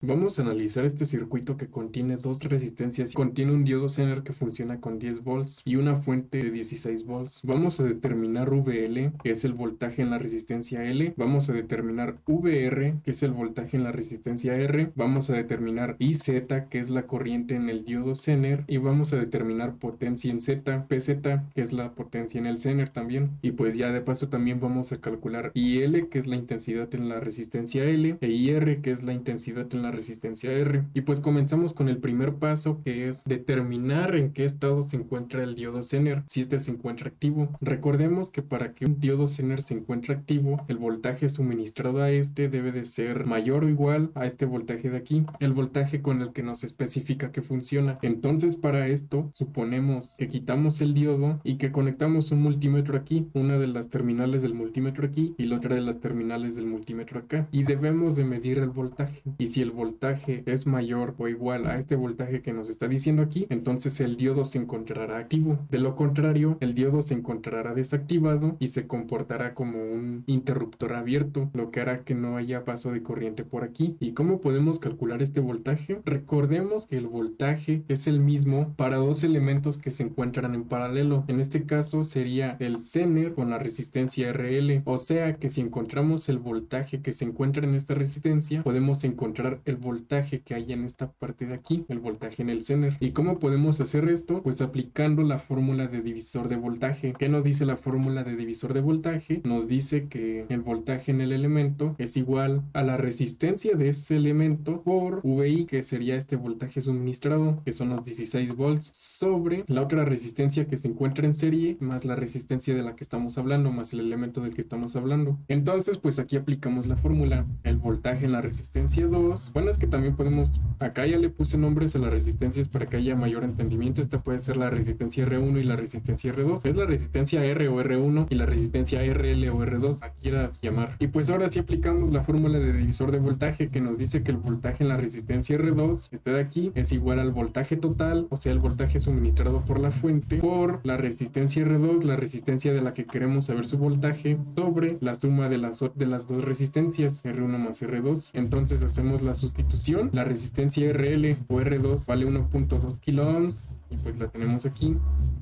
Vamos a analizar este circuito que contiene dos resistencias. Contiene un diodo Zener que funciona con 10 volts y una fuente de 16 volts. Vamos a determinar VL, que es el voltaje en la resistencia L. Vamos a determinar VR, que es el voltaje en la resistencia R. Vamos a determinar IZ, que es la corriente en el diodo Zener. Y vamos a determinar potencia en Z, PZ, que es la potencia en el Zener también. Y pues ya de paso también vamos a calcular IL, que es la intensidad en la resistencia L, e IR, que es la intensidad en la resistencia R. Y pues comenzamos con el primer paso, que es determinar en qué estado se encuentra el diodo Zener, si este se encuentra activo. Recordemos que para que un diodo Zener se encuentre activo, el voltaje suministrado a este debe de ser mayor o igual a este voltaje de aquí, el voltaje con el que nos especifica que funciona. Entonces para esto suponemos que quitamos el diodo y que conectamos un multímetro aquí, una de las terminales del multímetro aquí y la otra de las terminales del multímetro acá, y debemos de medir el voltaje. Y si el voltaje es mayor o igual a este voltaje que nos está diciendo aquí, entonces el diodo se encontrará activo. De lo contrario, el diodo se encontrará desactivado y se comportará como un interruptor abierto, lo que hará que no haya paso de corriente por aquí. ¿Y cómo podemos calcular este voltaje? Recordemos que el voltaje es el mismo para dos elementos que se encuentran en paralelo. En este caso sería el Zener con la resistencia RL, o sea que si encontramos el voltaje que se encuentra en esta resistencia, podemos encontrar el voltaje que hay en esta parte de aquí, el voltaje en el Zener. ¿Y cómo podemos hacer esto? Pues aplicando la fórmula de divisor de voltaje. ¿Qué nos dice la fórmula de divisor de voltaje? Nos dice que el voltaje en el elemento es igual a la resistencia de ese elemento por VI, que sería este voltaje suministrado, que son los 16 volts, sobre la otra resistencia que se encuentra en serie, más la resistencia de la que estamos hablando, más el elemento del que estamos hablando. Entonces, pues aquí aplicamos la fórmula. El voltaje en la resistencia 2. Bueno, es que también podemos, acá ya le puse nombres a las resistencias para que haya mayor entendimiento. Esta puede ser la resistencia R1 y la resistencia R2. Es la resistencia R o R1 y la resistencia RL o R2, a quieras llamar. Y pues ahora sí aplicamos la fórmula de divisor de voltaje, que nos dice que el voltaje en la resistencia R2, este de aquí, es igual al voltaje total, o sea, el voltaje suministrado por la fuente, por la resistencia R2, la resistencia de la que queremos saber su voltaje, sobre la suma de las dos resistencias, R1 más R2. Entonces hacemos la sustitución. La resistencia RL o R2 vale 1.2 kilo ohms y pues la tenemos aquí.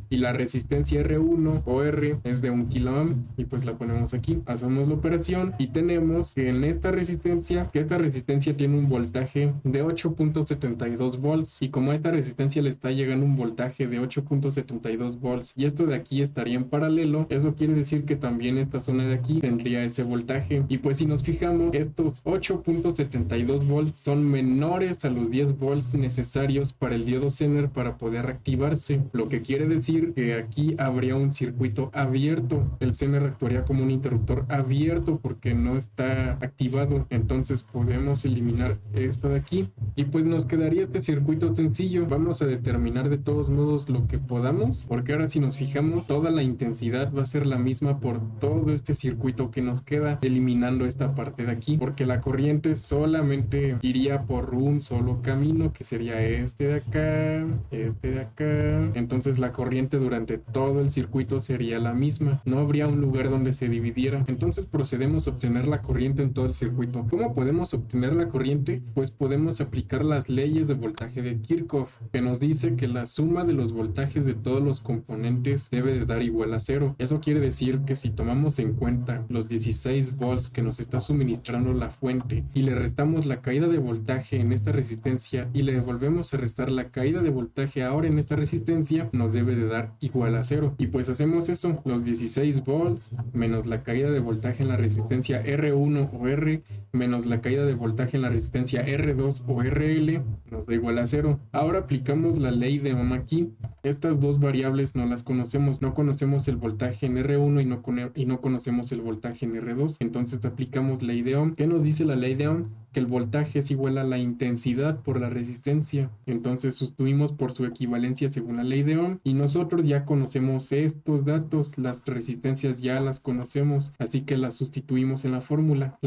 Y la resistencia R1 o R es de 1 kilo ohm y pues la ponemos aquí. Hacemos la operación y tenemos que en esta resistencia, tiene un voltaje de 8.72 volts, y como a esta resistencia le está llegando un voltaje de 8.72 volts y esto de aquí estaría en paralelo, eso quiere decir que también esta zona de aquí tendría ese voltaje. Y pues si nos fijamos, estos 8.72 volts son menores a los 10 volts necesarios para el diodo Zener para poder activarse, lo que quiere decir que aquí habría un circuito abierto. El Zener actuaría como un interruptor abierto porque no está activado. Entonces podemos eliminar esto de aquí y pues nos quedaría este circuito sencillo. Vamos a determinar de todos modos lo que podamos, porque ahora si nos fijamos, toda la intensidad va a ser la misma por todo este circuito que nos queda, eliminando esta parte de aquí, porque la corriente solamente iría por un solo camino, que sería este de acá, este de acá. Entonces la corriente durante todo el circuito sería la misma, no habría un lugar donde se dividiera. Entonces procedemos a obtener la corriente en todo el circuito. ¿Cómo podemos obtener la corriente? Pues podemos aplicar las leyes de voltaje de Kirchhoff, que nos dice que la suma de los voltajes de todos los componentes debe de dar igual a cero. Eso quiere decir que si tomamos en cuenta los 16 volts que nos está suministrando la fuente y le restamos la caída de voltaje en esta resistencia y le volvemos a restar la caída de voltaje ahora en esta resistencia, nos debe de dar igual a cero. Y pues hacemos eso, los 16 volts menos la caída de voltaje en la resistencia R1 o R menos la caída de voltaje en la resistencia R2 o RL nos da igual a cero. Ahora aplicamos la ley de Ohm aquí. Estas dos variables no las conocemos, no conocemos el voltaje en R1 y no conocemos el voltaje en R2, entonces aplicamos ley de Ohm. ¿Qué nos dice la ley de Ohm? Que el voltaje es igual a la intensidad por la resistencia, entonces sustituimos por su equivalencia según la ley de Ohm y nosotros ya conocemos estos datos, las resistencias ya las conocemos, así que las sustituimos en la fórmula,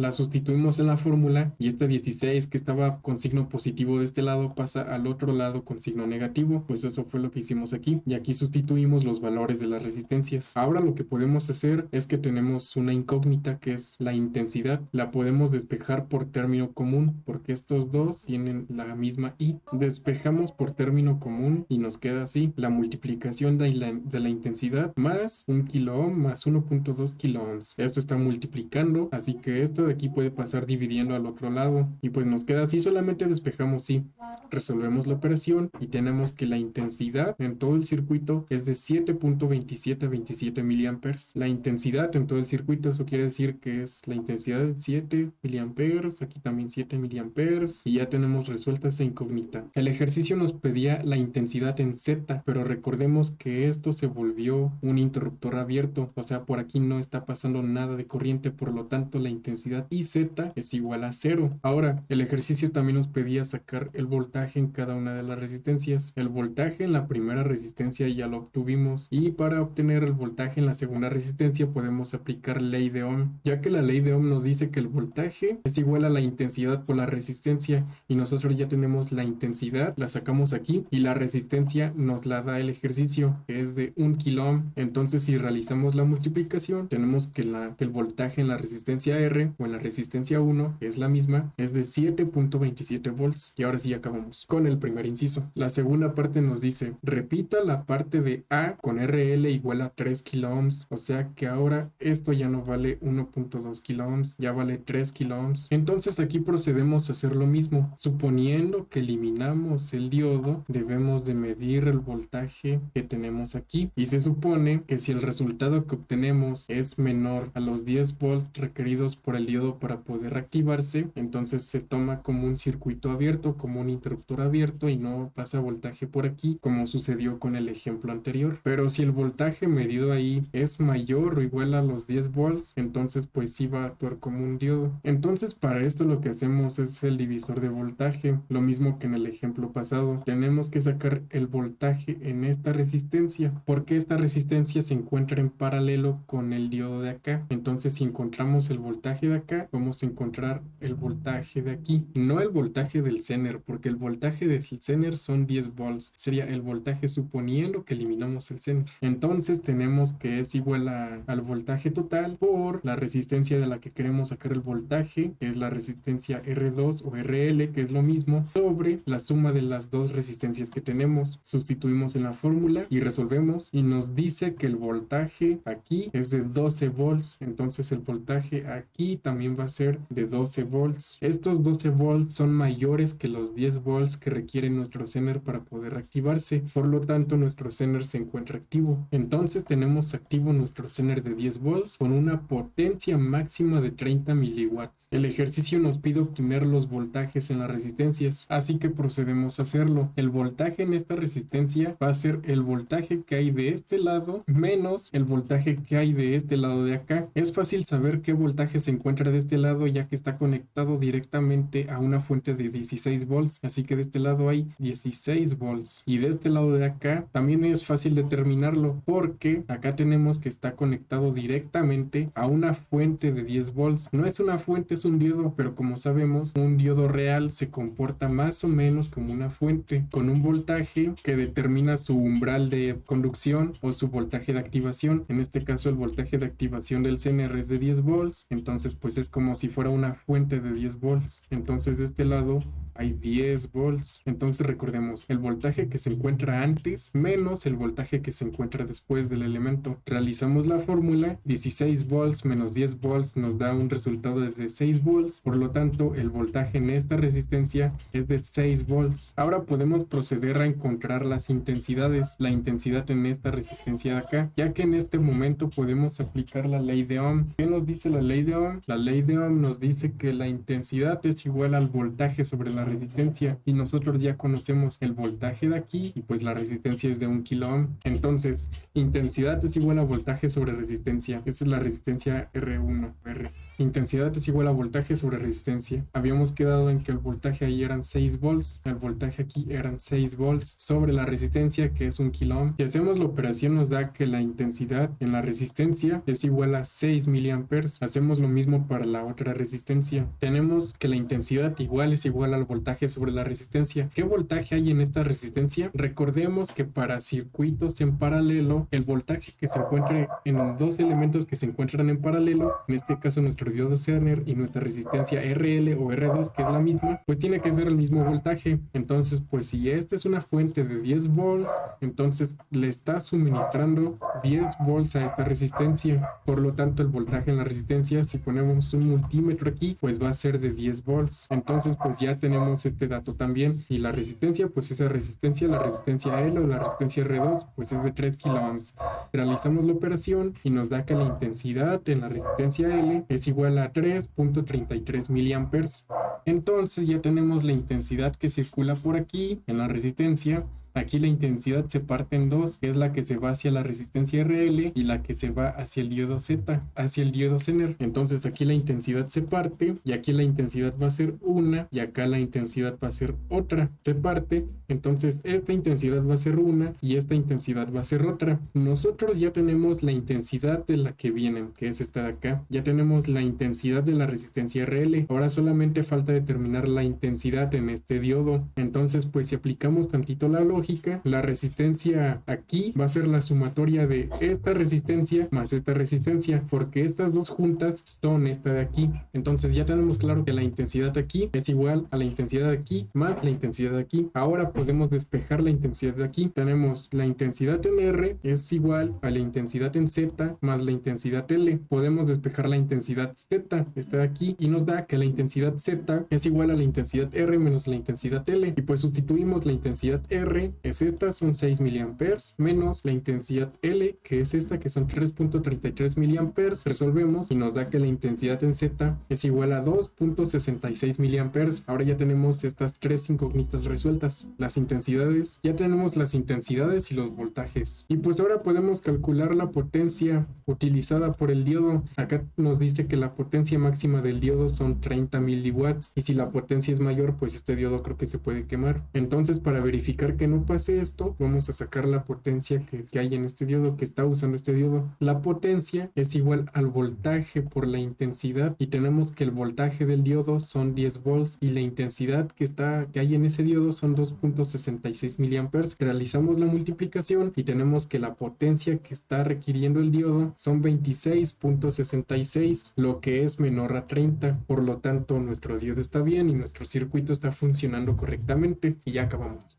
y este 16 que estaba con signo positivo de este lado pasa al otro lado con signo negativo. Pues eso fue lo que hicimos aquí, y aquí sustituimos los valores de las resistencias. Ahora lo que podemos hacer es que tenemos una incógnita que es la intensidad, la podemos despejar por término común porque estos dos tienen la misma I. Despejamos por término común y nos queda así: la multiplicación de la intensidad más 1 kilo ohm más 1.2 kilo ohms. Esto está multiplicando, así que esto de aquí puede pasar dividiendo al otro lado y pues nos queda así. Solamente despejamos sí. Resolvemos la operación y tenemos que la intensidad en todo el circuito es de 7.2727 miliamperes. La intensidad en todo el circuito, eso quiere decir que es la intensidad de 7 miliamperes, aquí también 7 miliamperes, y ya tenemos resuelta esa incógnita. El ejercicio nos pedía la intensidad en Z, pero recordemos que esto se volvió un interruptor abierto, o sea, por aquí no está pasando nada de corriente, por lo tanto la intensidad IZ es igual a 0. Ahora, el ejercicio también nos pedía sacar el voltaje en cada una de las resistencias. El voltaje en la primera resistencia ya lo obtuvimos, y para obtener el voltaje en la segunda resistencia podemos aplicar ley de Ohm, ya que la ley de Ohm nos dice que el voltaje es igual a la intensidad por la resistencia, y nosotros ya tenemos la intensidad, la sacamos aquí, y la resistencia nos la da el ejercicio, que es de 1 kilo ohm. Entonces, si realizamos la multiplicación, tenemos que el voltaje en la resistencia R o en la resistencia 1, que es la misma, es de 7.27 volts. Y ahora sí acabamos con el primer inciso. La segunda parte nos dice: repita la parte de A con RL igual a 3 kilo ohms, o sea que ahora esto ya no vale 1.2 kilo ohms, ya vale 3 kilo ohms. Entonces aquí procedemos a hacer lo mismo. Suponiendo que eliminamos el diodo, debemos de medir el voltaje que tenemos aquí, y se supone que si el resultado que obtenemos es menor a los 10 volts requeridos por el diodo para poder activarse, entonces se toma como un circuito abierto, como un interruptor abierto, y no pasa voltaje por aquí, como sucedió con el ejemplo anterior. Pero si el voltaje medido ahí es mayor o igual a los 10 volts, entonces pues sí va a actuar como un diodo. Entonces para esto lo que hacemos es el divisor de voltaje, lo mismo que en el ejemplo pasado. Tenemos que sacar el voltaje en esta resistencia, porque esta resistencia se encuentra en paralelo con el diodo de acá. Entonces si encontramos el voltaje de acá, vamos a encontrar el voltaje de aquí, no el voltaje del Zener, porque el voltaje del Zener son 10 volts, sería el voltaje suponiendo que eliminamos el Zener. Entonces tenemos que es igual al voltaje total por la resistencia de la que queremos sacar el voltaje, que es la resistencia R2 o RL, que es lo mismo, sobre la suma de las dos resistencias que tenemos. Sustituimos en la fórmula y resolvemos, y nos dice que el voltaje aquí es de 12 volts, entonces el voltaje aquí también va a ser de 12 volts. Estos 12 volts son mayores que los 10 volts que requiere nuestro Zener para poder activarse, por lo tanto nuestro Zener se encuentra activo. Entonces tenemos activo nuestro Zener de 10 volts con una potencia máxima de 30 miliwatts. El ejercicio nos pide obtener los voltajes en las resistencias, así que procedemos a hacerlo. El voltaje en esta resistencia va a ser el voltaje que hay de este lado menos el voltaje que hay de este lado de acá. Es fácil saber qué voltaje se encuentra de este lado, ya que está conectado directamente a una fuente de 16 volts, así que de este lado hay 16 volts, y de este lado de acá también es fácil determinarlo, porque acá tenemos que está conectado directamente a una fuente de 10 volts. No es una fuente, es un diodo, pero como sabemos, un diodo real se comporta más o menos como una fuente, con un voltaje que determina su umbral de conducción o su voltaje de activación. En este caso el voltaje de activación del Zener es de 10 volts, entonces pues es como si fuera una fuente de 10 volts. Entonces de este lado hay 10 volts. Entonces recordemos, el voltaje que se encuentra antes menos el voltaje que se encuentra después del elemento. Realizamos la fórmula: 16 volts menos 10 volts nos da un resultado de 6 volts, por lo tanto el voltaje en esta resistencia es de 6 volts. Ahora podemos proceder a encontrar las intensidades, la intensidad en esta resistencia de acá, ya que en este momento podemos aplicar la ley de Ohm. ¿Qué nos dice la ley de Ohm? La ley de Ohm nos dice que la intensidad es igual al voltaje sobre la resistencia, y nosotros ya conocemos el voltaje de aquí y pues la resistencia es de 1 kilo ohm. Entonces intensidad es igual a voltaje sobre resistencia. Esta es la resistencia R1, R. Intensidad es igual a voltaje sobre resistencia. Habíamos quedado en que el voltaje ahí eran 6 volts, el voltaje aquí eran 6 volts sobre la resistencia, que es 1 kilo ohm. Si hacemos la operación nos da que la intensidad en la resistencia es igual a 6 miliamperes. Hacemos lo mismo para la otra resistencia. Tenemos que la intensidad igual es igual al voltaje sobre la resistencia. ¿Qué voltaje hay en esta resistencia? Recordemos que para circuitos en paralelo, el voltaje que se encuentre en dos elementos que se encuentran en paralelo, en este caso nuestro nuestro diodo Zener y nuestra resistencia RL o R2, que es la misma, pues tiene que ser el mismo voltaje. Entonces, pues si esta es una fuente de 10 volts, entonces le está suministrando 10 volts a esta resistencia. Por lo tanto, el voltaje en la resistencia, si ponemos un multímetro aquí, pues va a ser de 10 volts. Entonces, pues ya tenemos este dato también. Y la resistencia, pues esa resistencia, la resistencia L o la resistencia R2, pues es de 3 kiloohms. Realizamos la operación y nos da que la intensidad en la resistencia L es igual a 3.33 miliamperes. Entonces ya tenemos la intensidad que circula por aquí en la resistencia. Aquí la intensidad se parte en dos, que es la que se va hacia la resistencia RL y la que se va hacia el diodo Z, hacia el diodo Zener. Entonces aquí la intensidad se parte y aquí la intensidad va a ser una y acá la intensidad va a ser otra. Se parte, entonces esta intensidad va a ser una y esta intensidad va a ser otra. Nosotros ya tenemos la intensidad de la que viene, que es esta de acá. Ya tenemos la intensidad de la resistencia RL. Ahora solamente falta determinar la intensidad en este diodo. Entonces pues si aplicamos tantito la lógica, la resistencia aquí va a ser la sumatoria de esta resistencia más esta resistencia, porque estas dos juntas son esta de aquí. Entonces ya tenemos claro que la intensidad aquí es igual a la intensidad de aquí más la intensidad de aquí. Ahora podemos despejar la intensidad de aquí. Tenemos la intensidad en R es igual a la intensidad en Z más la intensidad L. Podemos despejar la intensidad Z, esta de aquí, y nos da que la intensidad Z es igual a la intensidad R menos la intensidad L. Y pues sustituimos la intensidad R, es esta, son 6 miliamperes, menos la intensidad L, que es esta, que son 3.33 miliamperes. Resolvemos y nos da que la intensidad en Z es igual a 2.66 miliamperes. Ahora ya tenemos estas tres incógnitas resueltas. Las intensidades, ya tenemos las intensidades y los voltajes. Y pues ahora podemos calcular la potencia utilizada por el diodo. Acá nos dice que la potencia máxima del diodo son 30 miliwatts. Y si la potencia es mayor, pues este diodo creo que se puede quemar. Entonces, para verificar que no pase esto, vamos a sacar la potencia que hay en este diodo, que está usando este diodo. La potencia es igual al voltaje por la intensidad y tenemos que el voltaje del diodo son 10 volts y la intensidad que hay en ese diodo son 2.66 miliamperes. Realizamos la multiplicación y tenemos que la potencia que está requiriendo el diodo son 26.66, lo que es menor a 30. Por lo tanto, nuestro diodo está bien y nuestro circuito está funcionando correctamente y ya acabamos.